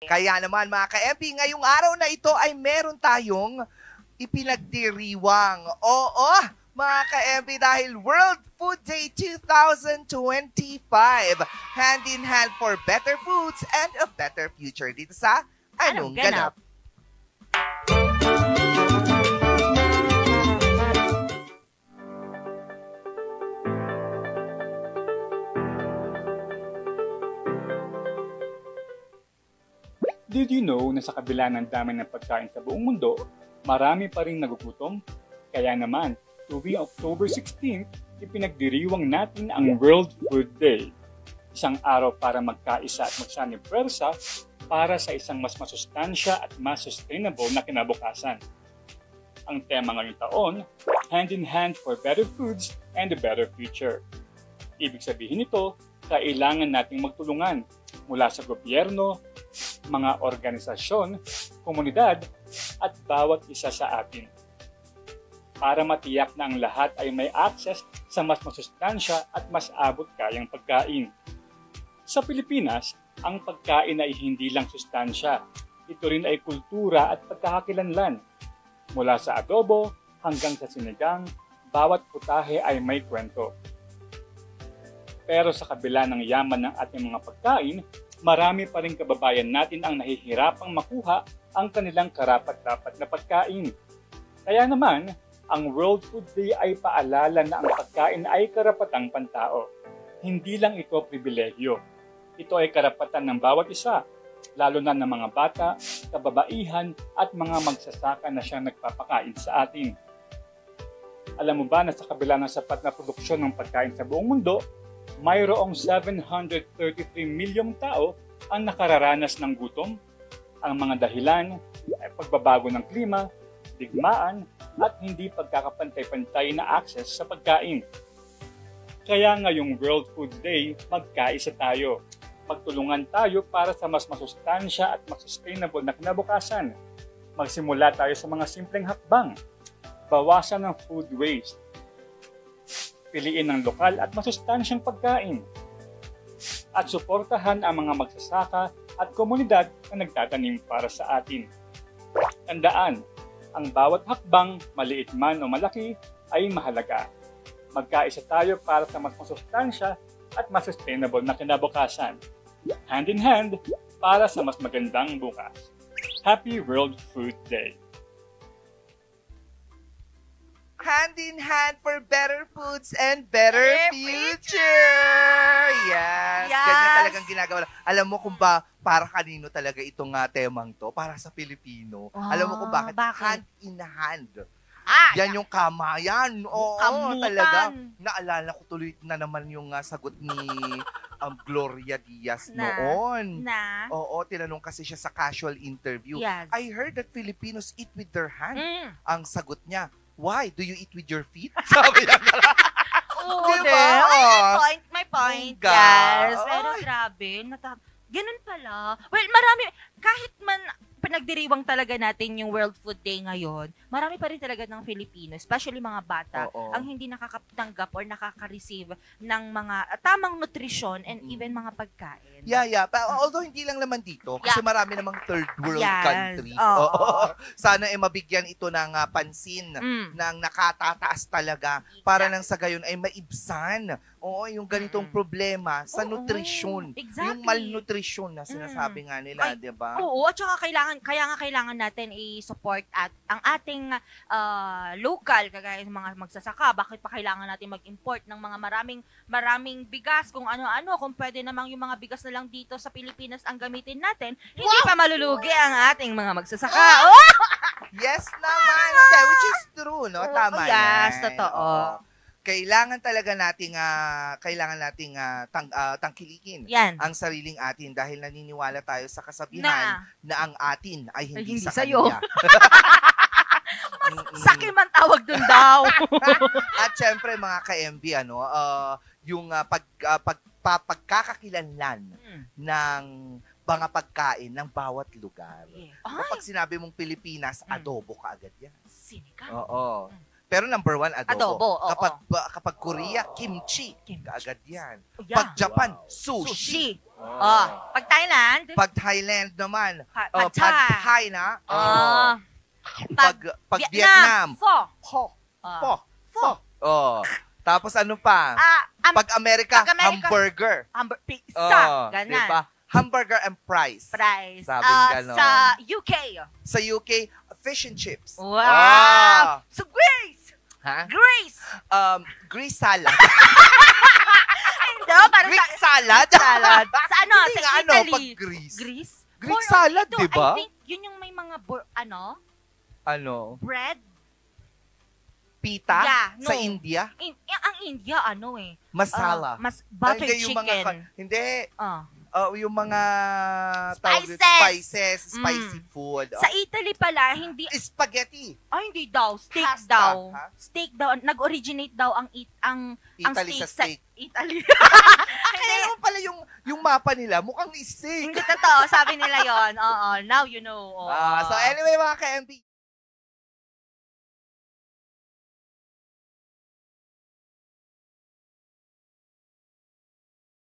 Kaya naman mga ka-MB, ngayong araw na ito ay meron tayong ipinagdiriwang. Oo, mga ka-MB, dahil World Food Day 2025. Hand in hand for better foods and a better future dito sa Anong Ganap? Did you know na sa kabila ng dami ng pagkain sa buong mundo, marami pa rin nagugutom? Kaya naman, tuwing October 16, ipinagdiriwang natin ang World Food Day. Isang araw para magkaisa at magsanib pwersa para sa isang mas masustansya at mas sustainable na kinabukasan. Ang tema ngayong taon, Hand in Hand for Better Foods and a Better Future. Ibig sabihin nito, kailangan nating magtulungan mula sa gobyerno, mga organisasyon, komunidad, at bawat isa sa atin. Para matiyak na ang lahat ay may access sa mas masustansya at mas abot kayang pagkain. Sa Pilipinas, ang pagkain ay hindi lang sustansya. Ito rin ay kultura at pagkakakilanlan. Mula sa adobo hanggang sa sinigang, bawat putahe ay may kwento. Pero sa kabila ng yaman ng ating mga pagkain, marami pa rin kababayan natin ang nahihirapang makuha ang kanilang karapat-dapat na pagkain. Kaya naman, ang World Food Day ay paalala na ang pagkain ay karapatang pantao. Hindi lang ito pribilehyo. Ito ay karapatan ng bawat isa, lalo na ng mga bata, kababaihan at mga magsasaka na siyang nagpapakain sa atin. Alam mo ba na sa kabila ng sapat na produksyon ng pagkain sa buong mundo, mayroong 733 milyong tao ang nakararanas ng gutom. Ang mga dahilan ay pagbabago ng klima, digmaan, at hindi pagkakapantay-pantay na access sa pagkain. Kaya ngayong World Food Day, magkaisa tayo. Magtulungan tayo para sa mas masustansya at mas sustainable na kinabukasan. Magsimula tayo sa mga simpleng hakbang. Bawasan ng food waste. Piliin ng lokal at masustansyang pagkain. At suportahan ang mga magsasaka at komunidad na nagtatanim para sa atin. Tandaan, ang bawat hakbang, maliit man o malaki, ay mahalaga. Magkaisa tayo para sa mas masustansya at mas sustainable na kinabukasan. Hand in hand para sa mas magandang bukas. Happy World Food Day! Hand in hand for better foods and better future. Yes. Ganyan talagang ginagawa. Alam mo kung ba para kanino talaga itong temang to? Para sa Pilipino. Alam mo kung bakit? Hand in hand. Yan yung kamayan. Oo, talaga. Naalala ko tuloy na naman yung sagot ni Gloria Diaz noon. Oo, tinanong kasi siya sa casual interview. Yes. I heard that Filipinos eat with their hand. Ang sagot niya, why? Do you eat with your feet? Sabi niya. Oo, diba? may point. Ga. Yes. Pero grabe, ganun pala. Well, marami, kahit man pinagdiriwang talaga natin yung World Food Day ngayon, marami pa rin talaga ng Filipino, especially mga bata, ang hindi nakakatanggap or nakaka-receive ng mga tamang nutrisyon and even mga pagkain. Yeah. Although hindi lang naman dito, kasi marami namang third world country. Sana mabigyan ito ng pansin, ng nakatataas talaga, para nang sa gayon ay maibsan. Oo, yung ganitong problema sa nutrisyon. Exactly. Yung malnutrisyon na sinasabi nga nila, di ba? Oo, at saka kailangan natin i-support at ang ating local, kagaya ng mga magsasaka. Bakit pa kailangan natin mag-import ng mga maraming bigas, kung ano-ano, kung pwede namang yung mga bigas na lang dito sa Pilipinas ang gamitin natin, hindi pa malulugi ang ating mga magsasaka. Yes naman, which is true, no? Tama yes, yan. totoo. Kailangan talaga nating tangkilikin ang sariling atin dahil naniniwala tayo sa kasabihan na ang atin ay hindi sa sa'yo. kanya. Sakin man tawag dun daw. At syempre mga ka-MB, yung pagkakakilanlan ng mga pagkain ng bawat lugar. Kapag sinabi mong Pilipinas, adobo ka agad yan. Sinigang. Oo. Pero number 1, adobo. Adobo, oo. Kapag Korea, kimchi. Kaagad yan. Yeah. Pag Japan, Wow. sushi. Sushi. Pag Thailand, Pag Thailand naman, Pad pad Thai. Thai na. Pag Pag Vietnam, Pho. pho. Oh. Tapos ano pa? Pag Amerika, pag Amerika, hamburger. Pizza. Ganon. Diba? Hamburger and fries. Price. Sabing ganon. Sa UK. Sa UK, fish and chips. Wow. Ah. So, Grace. Ha? Grace. Greek salad. Hindi, para Greek sa salad? salad. Sa ano? Hindi Sa nga, Italy. pag Greece. Greece? Greek More on salad, ito, diba? I think yun yung may mga, Ano? bread. Pita? Yeah, no. Sa India? Ang India, Masala. mas butter Hindi, yung chicken. hindi. Ah. Yung mga Spices. spices, spicy food. Sa Italy pala, hindi, Spaghetti. hindi daw, steak Pasta, daw. ha? Steak daw, nag-originate daw ang Italy sa steak. Italy. Kaya naman pala yung mapa nila, mukhang steak. Hindi totoo, sabi nila yon. Oo, now you know. Oo. So anyway mga ka-MB,